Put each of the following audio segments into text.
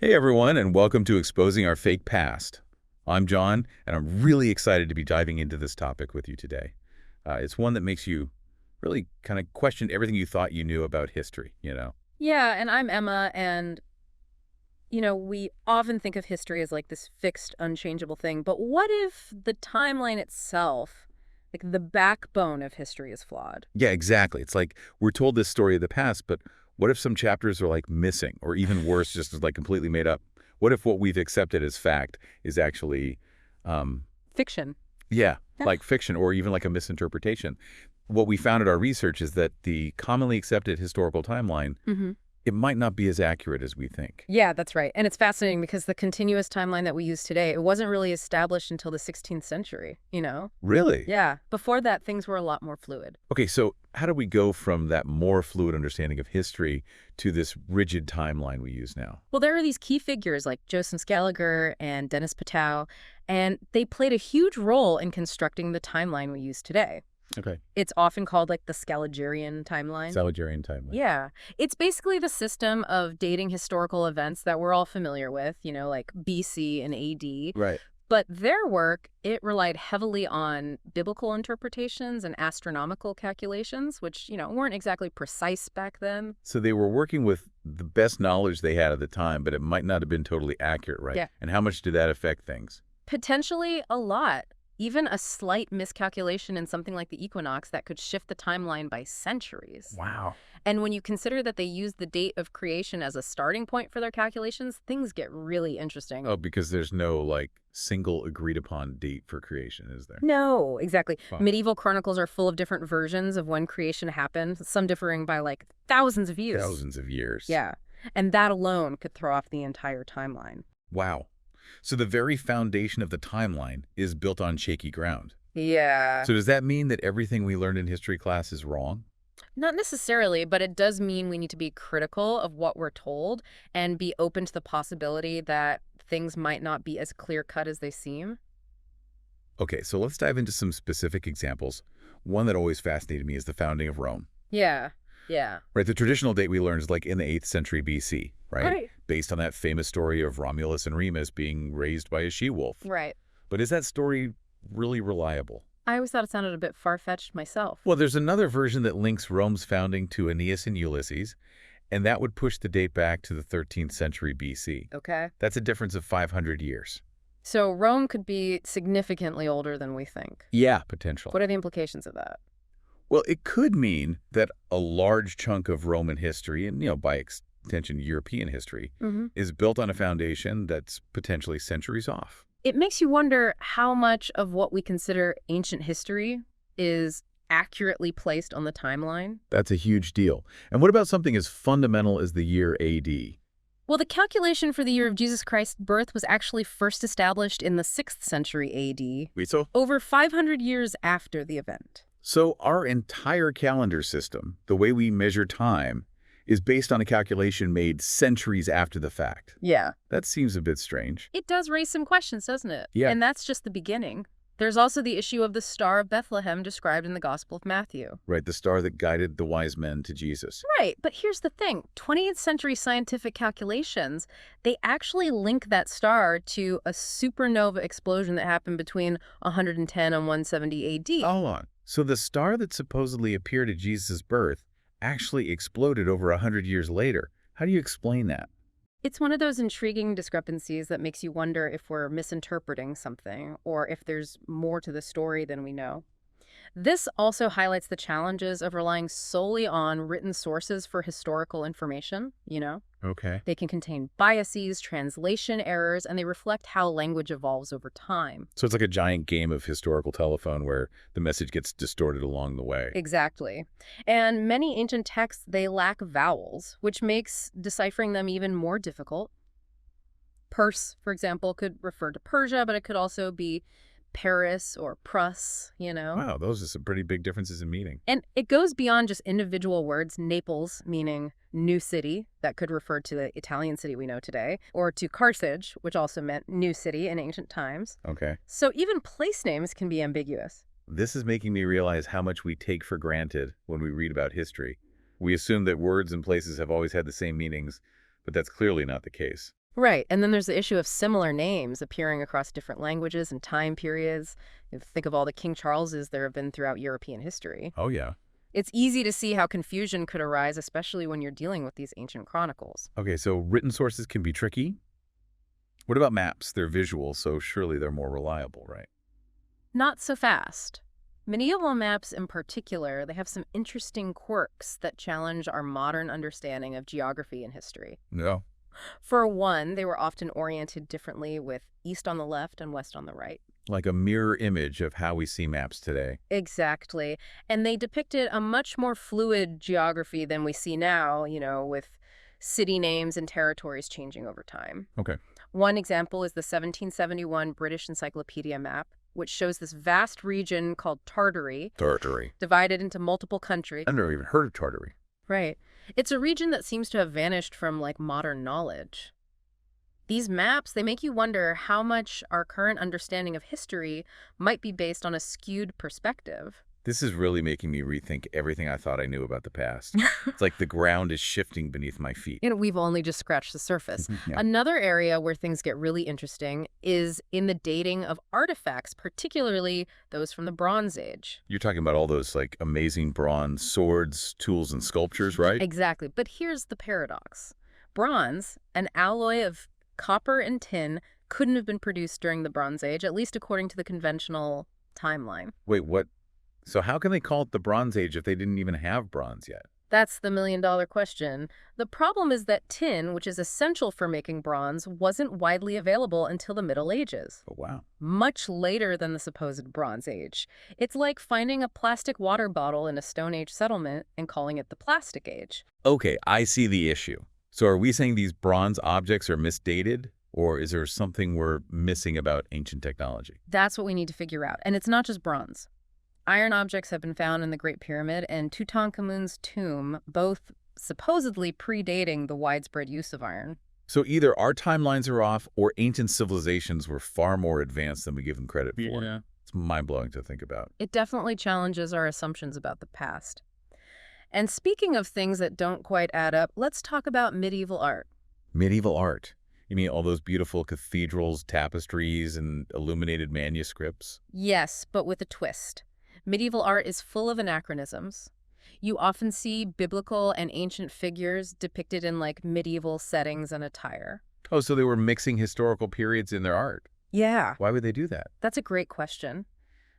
Hey everyone, and welcome to Exposing Our Fake Past. I'm John, and I'm really excited to be diving into this topic with you today. It's one that makes you really kind of question everything you thought you knew about history. Yeah, and I'm Emma, and we often think of history as like this fixed, unchangeable thing, but what if the timeline itself, like the backbone of history, is flawed? Yeah, exactly. It's like we're told this story of the past, but what if some chapters are like missing, or even worse, just like completely made up? What if what we've accepted as fact is actually, um, Fiction. yeah, Yeah. like fiction or even like a misinterpretation? What we found in our research is that the commonly accepted historical timeline, hmm it might not be as accurate as we think. Yeah, that's right. And it's fascinating because the continuous timeline that we use today, it wasn't really established until the 16th century. Really? Yeah, before that, things were a lot more fluid. Okay, so how do we go from that more fluid understanding of history to this rigid timeline we use now? Well, there are these key figures like Joseph Scaliger and Dennis Patow, and they played a huge role in constructing the timeline we use today. Okay. It's often called like the Scaligerian timeline. Salutarian timeline. Yeah. It's basically the system of dating historical events that we're all familiar with, like BC and AD. Right. But their work, it relied heavily on biblical interpretations and astronomical calculations, which, weren't exactly precise back then. So they were working with the best knowledge they had at the time, but it might not have been totally accurate, right? Yeah. And how much did that affect things? Potentially a lot. Even a slight miscalculation in something like the equinox that could shift the timeline by centuries. Wow. And when you consider that they used the date of creation as a starting point for their calculations, things get really interesting. Oh, because there's no like single agreed upon date for creation, is there? No, exactly. Wow. Medieval chronicles are full of different versions of when creation happened, some differing by like thousands of years. Thousands of years. Yeah. And that alone could throw off the entire timeline. Wow. So the very foundation of the timeline is built on shaky ground. Yeah. So does that mean that everything we learned in history class is wrong? Not necessarily, but it does mean we need to be critical of what we're told and be open to the possibility that things might not be as clear-cut as they seem. Okay, so let's dive into some specific examples. One that always fascinated me is the founding of Rome. Yeah. Yeah. Right, the traditional date we learn is like in the 8th century BC, right? Right. Based on that famous story of Romulus and Remus being raised by a she-wolf. Right. But is that story really reliable? I always thought it sounded a bit far-fetched myself. Well, there's another version that links Rome's founding to Aeneas and Ulysses, and that would push the date back to the 13th century BC. Okay. That's a difference of 500 years. So Rome could be significantly older than we think. Yeah, potential. What are the implications of that? Well, it could mean that a large chunk of Roman history, and by extension European history, is built on a foundation that's potentially centuries off. It makes you wonder how much of what we consider ancient history is accurately placed on the timeline. That's a huge deal. And what about something as fundamental as the year AD? Well, the calculation for the year of Jesus Christ's birth was actually first established in the 6th century AD, Wait, so? over 500 years after the event. So our entire calendar system, the way we measure time, is based on a calculation made centuries after the fact. Yeah. That seems a bit strange. It does raise some questions, doesn't it? Yeah. And that's just the beginning. There's also the issue of the Star of Bethlehem described in the Gospel of Matthew. Right, the star that guided the wise men to Jesus. Right, but here's the thing. 20th century scientific calculations, they actually link that star to a supernova explosion that happened between 110 and 170 AD. Hold on. So the star that supposedly appeared at Jesus' birth actually exploded over 100 years later. How do you explain that? It's one of those intriguing discrepancies that makes you wonder if we're misinterpreting something or if there's more to the story than we know. This also highlights the challenges of relying solely on written sources for historical information. Okay. They can contain biases, translation errors, and they reflect how language evolves over time. So it's like a giant game of historical telephone where the message gets distorted along the way. Exactly. And many ancient texts, they lack vowels, which makes deciphering them even more difficult. Perse, for example, could refer to Persia, but it could also be Paris or Prus. Wow, those are some pretty big differences in meaning. And it goes beyond just individual words. Naples, meaning new city, that could refer to the Italian city we know today, or to Carthage, which also meant new city in ancient times. Okay. So even place names can be ambiguous. This is making me realize how much we take for granted when we read about history. We assume that words and places have always had the same meanings, but that's clearly not the case. Right, and then there's the issue of similar names appearing across different languages and time periods. You think of all the King Charleses there have been throughout European history. Oh, yeah. It's easy to see how confusion could arise, especially when you're dealing with these ancient chronicles. Okay, so written sources can be tricky. What about maps? They're visual, so surely they're more reliable, right? Not so fast. Medieval maps in particular, they have some interesting quirks that challenge our modern understanding of geography and history. No. For one, they were often oriented differently with east on the left and west on the right. Like a mirror image of how we see maps today. Exactly. And they depicted a much more fluid geography than we see now, with city names and territories changing over time. Okay. One example is the 1771 British Encyclopedia map, which shows this vast region called Tartary, Tartary. divided into multiple countries. I've never even heard of Tartary. Right. It's a region that seems to have vanished from, modern knowledge. These maps, they make you wonder how much our current understanding of history might be based on a skewed perspective. This is really making me rethink everything I thought I knew about the past. It's like the ground is shifting beneath my feet. We've only just scratched the surface. Yeah. Another area where things get really interesting is in the dating of artifacts, particularly those from the Bronze Age. You're talking about all those amazing bronze swords, tools, and sculptures, right? Exactly. But here's the paradox. Bronze, an alloy of copper and tin, couldn't have been produced during the Bronze Age, at least according to the conventional timeline. Wait, what? So how can they call it the Bronze Age if they didn't even have bronze yet? That's the million-dollar question. The problem is that tin, which is essential for making bronze, wasn't widely available until the Middle Ages. Oh, wow. Much later than the supposed Bronze Age. It's like finding a plastic water bottle in a Stone Age settlement and calling it the Plastic Age. Okay, I see the issue. So are we saying these bronze objects are misdated? Or is there something we're missing about ancient technology? That's what we need to figure out. And it's not just bronze. Iron objects have been found in the Great Pyramid and Tutankhamun's tomb, both supposedly predating the widespread use of iron. So either our timelines are off or ancient civilizations were far more advanced than we give them credit for. Yeah. It's mind-blowing to think about. It definitely challenges our assumptions about the past. And speaking of things that don't quite add up, let's talk about medieval art. Medieval art. You mean all those beautiful cathedrals, tapestries, and illuminated manuscripts? Yes, but with a twist. Medieval art is full of anachronisms. You often see biblical and ancient figures depicted in medieval settings and attire. Oh, so they were mixing historical periods in their art. Yeah. Why would they do that? That's a great question.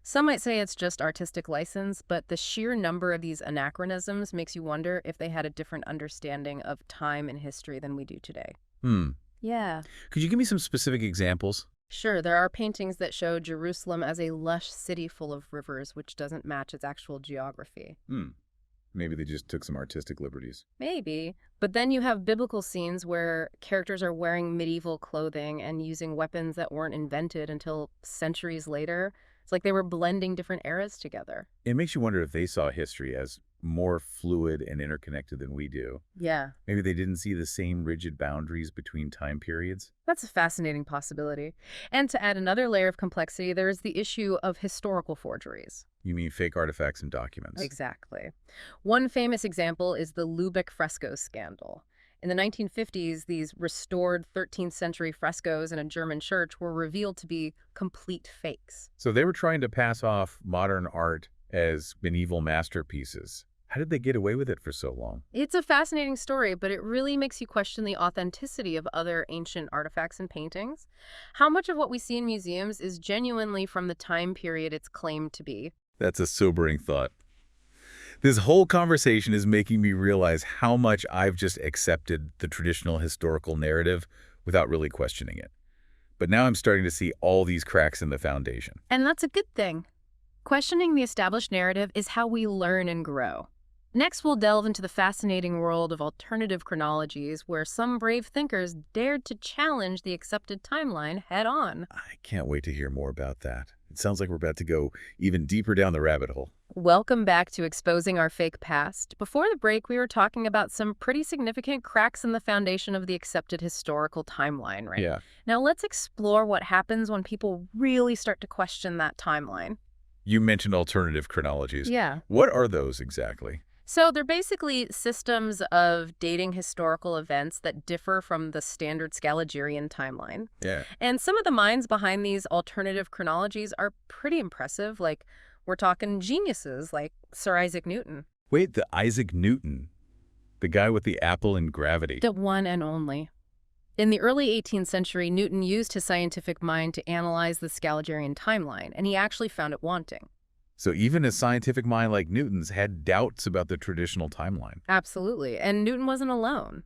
Some might say it's just artistic license, but the sheer number of these anachronisms makes you wonder if they had a different understanding of time and history than we do today. Yeah. Could you give me some specific examples? Sure, there are paintings that show Jerusalem as a lush city full of rivers, which doesn't match its actual geography. Maybe they just took some artistic liberties. Maybe. But then you have biblical scenes where characters are wearing medieval clothing and using weapons that weren't invented until centuries later. It's like they were blending different eras together. It makes you wonder if they saw history as more fluid and interconnected than we do. Yeah. Maybe they didn't see the same rigid boundaries between time periods. That's a fascinating possibility. And to add another layer of complexity, there is the issue of historical forgeries. You mean fake artifacts and documents? Exactly. One famous example is the Lubeck fresco scandal. In the 1950s, these restored 13th century frescoes in a German church were revealed to be complete fakes. So they were trying to pass off modern art as medieval masterpieces. How did they get away with it for so long? It's a fascinating story, but it really makes you question the authenticity of other ancient artifacts and paintings. How much of what we see in museums is genuinely from the time period it's claimed to be? That's a sobering thought. This whole conversation is making me realize how much I've just accepted the traditional historical narrative without really questioning it. But now I'm starting to see all these cracks in the foundation. And that's a good thing. Questioning the established narrative is how we learn and grow. Next, we'll delve into the fascinating world of alternative chronologies, where some brave thinkers dared to challenge the accepted timeline head-on. I can't wait to hear more about that. It sounds like we're about to go even deeper down the rabbit hole. Welcome back to Exposing Our Fake Past. Before the break, we were talking about some pretty significant cracks in the foundation of the accepted historical timeline, right? Yeah. Now let's explore what happens when people really start to question that timeline. You mentioned alternative chronologies. Yeah. What are those exactly? So they're basically systems of dating historical events that differ from the standard Scaliger timeline. Yeah. And some of the minds behind these alternative chronologies are pretty impressive. Like, we're talking geniuses like Sir Isaac Newton. Wait, the Isaac Newton, the guy with the apple and gravity. The one and only. In the early 18th century, Newton used his scientific mind to analyze the Scaligerian timeline, and he actually found it wanting. So even a scientific mind like Newton's had doubts about the traditional timeline. Absolutely. And Newton wasn't alone.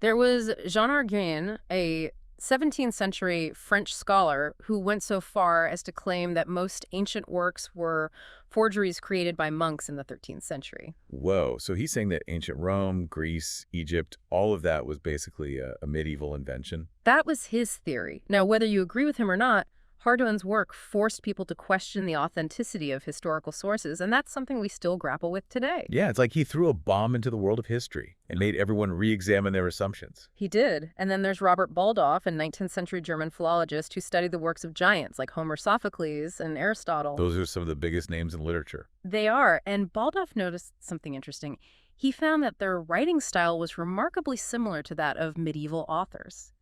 There was Jean Arguin, a 17th century French scholar who went so far as to claim that most ancient works were forgeries created by monks in the 13th century. Whoa, so he's saying that ancient Rome, Greece, Egypt, all of that was basically a medieval invention? That was his theory. Now, whether you agree with him or not, Hardouin's work forced people to question the authenticity of historical sources, and that's something we still grapple with today. Yeah, it's like he threw a bomb into the world of history and made everyone re-examine their assumptions. He did. And then there's Robert Baldauf, a 19th century German philologist who studied the works of giants like Homer, Sophocles, and Aristotle. Those are some of the biggest names in literature. They are. And Baldauf noticed something interesting. He found that their writing style was remarkably similar to that of medieval authors.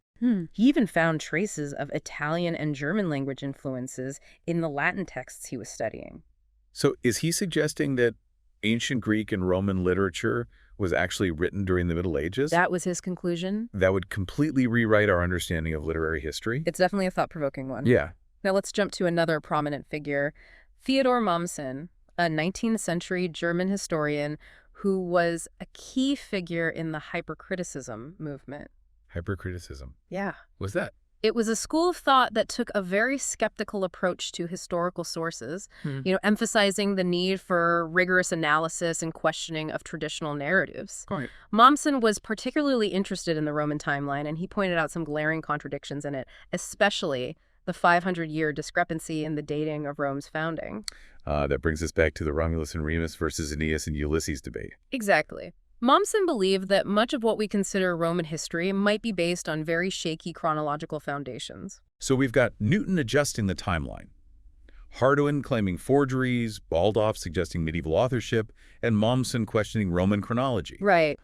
He even found traces of Italian and German language influences in the Latin texts he was studying. So is he suggesting that ancient Greek and Roman literature was actually written during the Middle Ages? That was his conclusion. That would completely rewrite our understanding of literary history? It's definitely a thought-provoking one. Yeah. Now let's jump to another prominent figure, Theodor Mommsen, a 19th century German historian who was a key figure in the hypercriticism movement. Hypercriticism. Yeah. What's that? It was a school of thought that took a very skeptical approach to historical sources, emphasizing the need for rigorous analysis and questioning of traditional narratives. Right. Mommsen was particularly interested in the Roman timeline, and he pointed out some glaring contradictions in it, especially the 500-year discrepancy in the dating of Rome's founding. That brings us back to the Romulus and Remus versus Aeneas and Ulysses debate. Exactly. Mommsen believed that much of what we consider Roman history might be based on very shaky chronological foundations. So we've got Newton adjusting the timeline, Hardouin claiming forgeries, Baldauf suggesting medieval authorship, and Mommsen questioning Roman chronology. Right.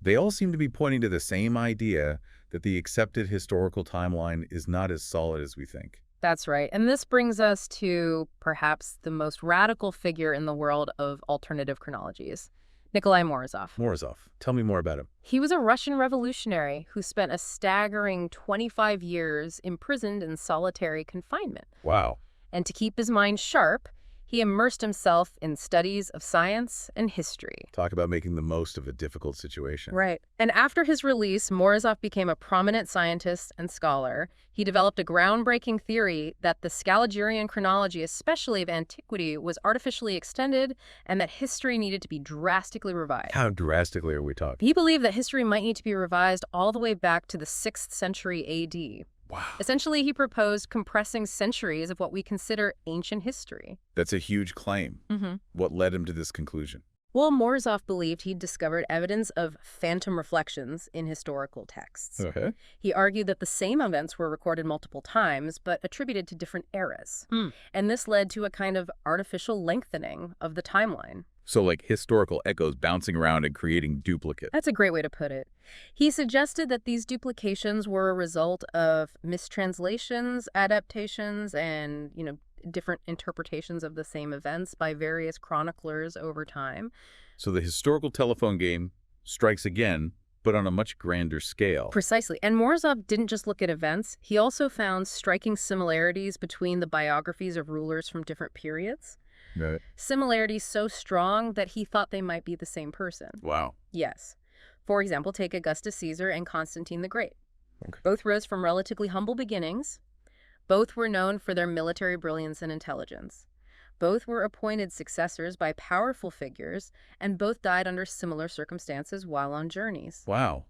They all seem to be pointing to the same idea that the accepted historical timeline is not as solid as we think. That's right. And this brings us to perhaps the most radical figure in the world of alternative chronologies, Nikolai Morozov. Morozov, tell me more about him. He was a Russian revolutionary who spent a staggering 25 years imprisoned in solitary confinement. Wow. And to keep his mind sharp, he immersed himself in studies of science and history. Talk about making the most of a difficult situation. Right. And after his release, Morozov became a prominent scientist and scholar. He developed a groundbreaking theory that the Scaligerian chronology, especially of antiquity, was artificially extended and that history needed to be drastically revised. How drastically are we talking? He believed that history might need to be revised all the way back to the 6th century A.D. Wow. Essentially, he proposed compressing centuries of what we consider ancient history. That's a huge claim. What led him to this conclusion? Well, Morozov believed he'd discovered evidence of phantom reflections in historical texts. Okay. He argued that the same events were recorded multiple times, but attributed to different eras. And this led to a kind of artificial lengthening of the timeline. So like historical echoes bouncing around and creating duplicates. That's a great way to put it. He suggested that these duplications were a result of mistranslations, adaptations, and, different interpretations of the same events by various chroniclers over time. So the historical telephone game strikes again, but on a much grander scale. Precisely. And Morozov didn't just look at events. He also found striking similarities between the biographies of rulers from different periods. Right. Similarities so strong that he thought they might be the same person. Wow. Yes. For example, take Augustus Caesar and Constantine the Great. Okay. Both rose from relatively humble beginnings. Both were known for their military brilliance and intelligence. Both were appointed successors by powerful figures, and both died under similar circumstances while on journeys. Wow.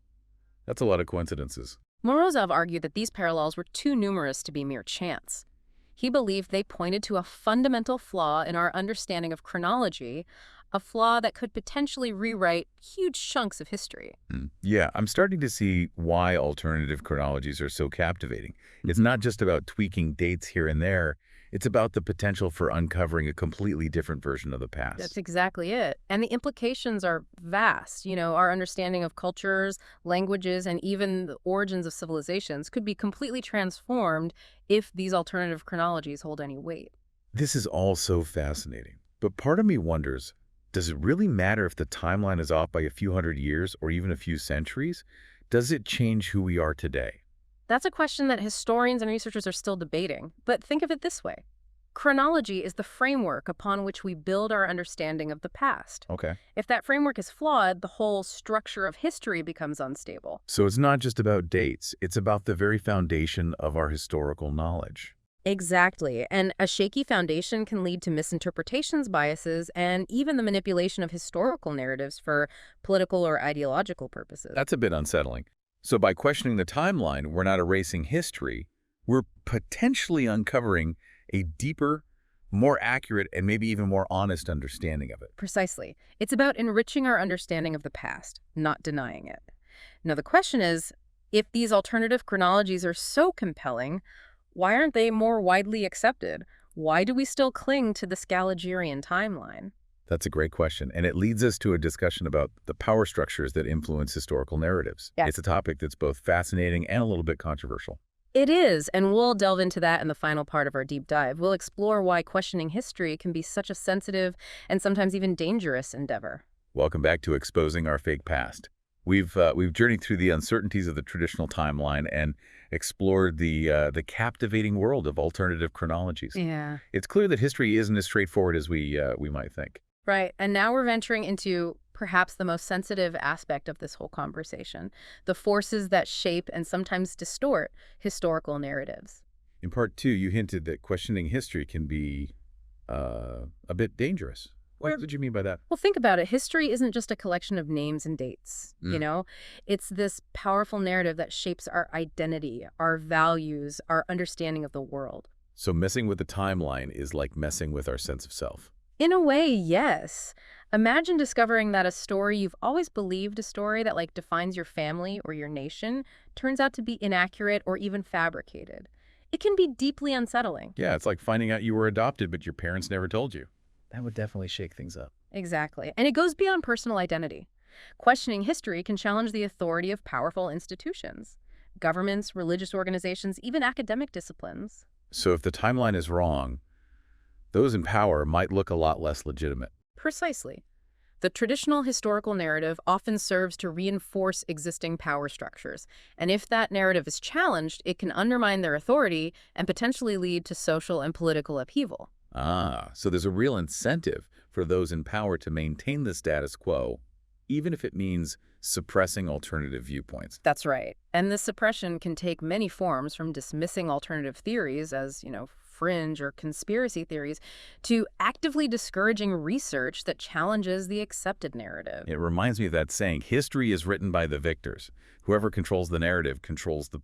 That's a lot of coincidences. Morozov argued that these parallels were too numerous to be mere chance. He believed they pointed to a fundamental flaw in our understanding of chronology, a flaw that could potentially rewrite huge chunks of history. Yeah, I'm starting to see why alternative chronologies are so captivating. It's not just about tweaking dates here and there. It's about the potential for uncovering a completely different version of the That's past. exactly it. And the implications are vast. Our understanding of cultures, languages, and even the origins of civilizations could be completely transformed if these alternative chronologies hold any weight. This is all so fascinating. But part of me wonders, does it really matter if the timeline is off by a few hundred years or even a few centuries? Does it change who we are today? That's a question that historians and researchers are still debating. But think of it this way. Chronology is the framework upon which we build our understanding of the past. Okay. If that framework is flawed, the whole structure of history becomes unstable. So it's not just about dates, it's about the very foundation of our historical knowledge. Exactly. And a shaky foundation can lead to misinterpretations, biases, and even the manipulation of historical narratives for political or ideological purposes. That's a bit unsettling. So by questioning the timeline, we're not erasing history, we're potentially uncovering a deeper, more accurate, and maybe even more honest understanding of it. Precisely. It's about enriching our understanding of the past, not denying it. Now, the question is, if these alternative chronologies are so compelling, why aren't they more widely accepted? Why do we still cling to the Scaligerian timeline? That's a great question, and it leads us to a discussion about the power structures that influence historical narratives. Yes. It's a topic that's both fascinating and a little bit controversial. It is, and we'll delve into that in the final part of our deep dive. We'll explore why questioning history can be such a sensitive and sometimes even dangerous endeavor. Welcome back to Exposing Our Fake Past. We've journeyed through the uncertainties of the traditional timeline and explored the captivating world of alternative chronologies. Yeah. It's clear that history isn't as straightforward as we might think. Right. And now we're venturing into perhaps the most sensitive aspect of this whole conversation, the forces that shape and sometimes distort historical narratives. In part two, you hinted that questioning history can be a bit dangerous. What did you mean by that? Well, think about it. History isn't just a collection of names and dates, It's this powerful narrative that shapes our identity, our values, our understanding of the world. So messing with the timeline is like messing with our sense of self. In a way, yes. Imagine discovering that a story you've always believed, a story that defines your family or your nation, turns out to be inaccurate or even fabricated. It can be deeply unsettling. Yeah, it's like finding out you were adopted, but your parents never told you. That would definitely shake things up. Exactly. And it goes beyond personal identity. Questioning history can challenge the authority of powerful institutions, governments, religious organizations, even academic disciplines. So if the timeline is wrong, those in power might look a lot less legitimate. Precisely. The traditional historical narrative often serves to reinforce existing power structures, and if that narrative is challenged, it can undermine their authority and potentially lead to social and political upheaval. Ah, so there's a real incentive for those in power to maintain the status quo, even if it means suppressing alternative viewpoints. That's right. And this suppression can take many forms, from dismissing alternative theories as, fringe or conspiracy theories, to actively discouraging research that challenges the accepted narrative. It reminds me of that saying, history is written by the victors. Whoever controls the narrative controls the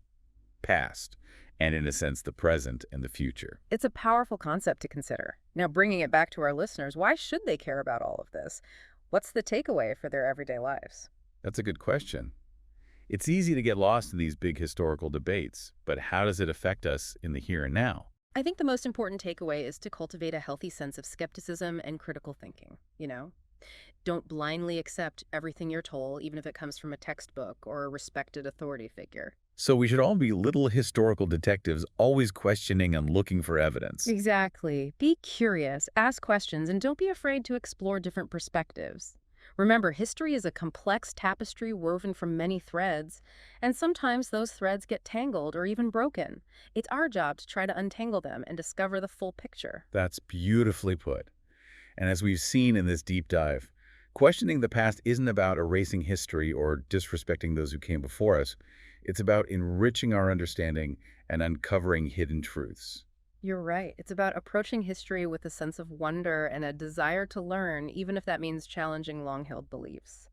past, and in a sense, the present and the future. It's a powerful concept to consider. Now, bringing it back to our listeners, why should they care about all of this? What's the takeaway for their everyday lives? That's a good question. It's easy to get lost in these big historical debates, but how does it affect us in the here and now? I think the most important takeaway is to cultivate a healthy sense of skepticism and critical thinking, Don't blindly accept everything you're told, even if it comes from a textbook or a respected authority figure. So we should all be little historical detectives, always questioning and looking for evidence. Exactly. Be curious, ask questions, and don't be afraid to explore different perspectives. Remember, history is a complex tapestry woven from many threads, and sometimes those threads get tangled or even broken. It's our job to try to untangle them and discover the full picture. That's beautifully put. And as we've seen in this deep dive, questioning the past isn't about erasing history or disrespecting those who came before us. It's about enriching our understanding and uncovering hidden truths. You're right. It's about approaching history with a sense of wonder and a desire to learn, even if that means challenging long-held beliefs.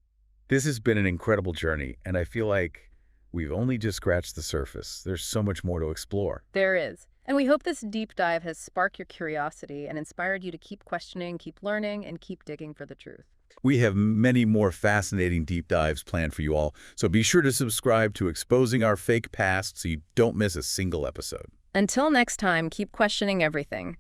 This has been an incredible journey, and I feel like we've only just scratched the surface. There's so much more to explore. There is. And we hope this deep dive has sparked your curiosity and inspired you to keep questioning, keep learning, and keep digging for the truth. We have many more fascinating deep dives planned for you all, so be sure to subscribe to Exposing Our Fake Past so you don't miss a single episode. Until next time, keep questioning everything.